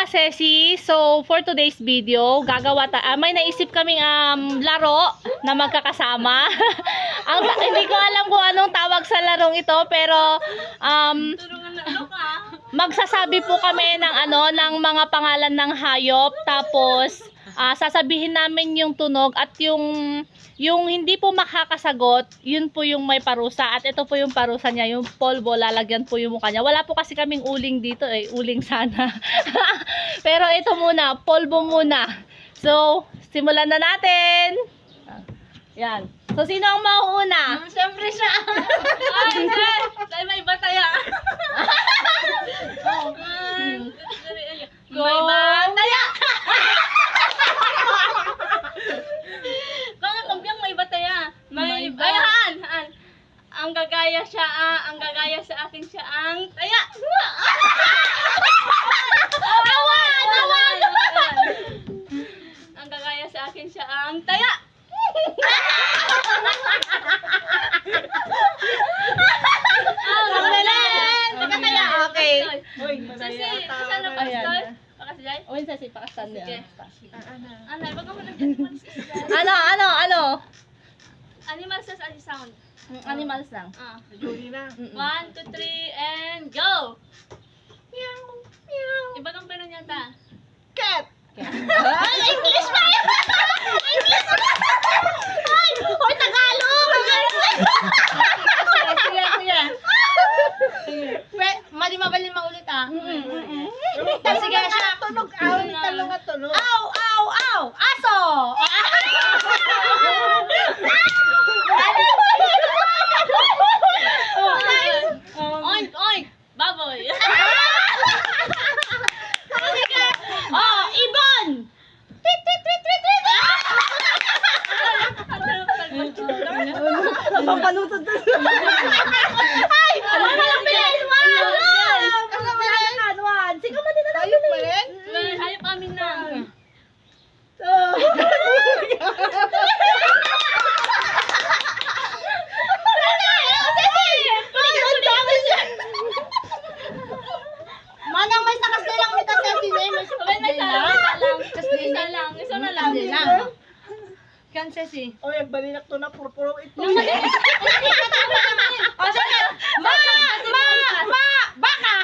Sesi. So, for today's video, may naisip kaming laro na magkakasama. Hindi ko alam kung anong tawag sa larong ito, pero magsasabi po kami ng mga pangalan ng hayop, tapos sasabihin namin yung tunog at yung hindi po makakasagot, yun po yung may parusa. At ito po yung parusa niya, yung polvo, lalagyan po yung mukha niya. Wala po kasi kaming uling dito uling sana. Pero ito muna, polvo muna. So, simulan na natin. Yan. So, sino ang mauuna? Siyempre siya. Ay, dahil may bataya. May bataya. Mga kambyang may bataya. Haan. Ang gagaya sa akin siya ang taya. Ang gagaya sa akin siya ang taya. Okay. Sesi, saan na pastor? Pakasjay? Uwin sa si pakastan niya. Anay, wag mo nag-animals. Ano? Animals as any sound. Animals lang. Julie na. 1, 2, 3, and go! Meow! Meow! Iba kang pera niya ta. Cat! Ay, English pa yun! English pa! Ay! Hoy, Tagalog! Sige. Mali mabalin maulit Sige siya. Tunog. Talong at tunog. Aw! Aso! Oink, oink! Baboy! Ibon! Tit! Napapalutod na. Ay! Walang bilis! One! Sige mo din na tayo Pa rin? Hayop amin na. Manang may sakas na lang kita sa sine. Isa na lang. Kan Sesi. O, yung balinak to na purpuro ito. O sige! Baka!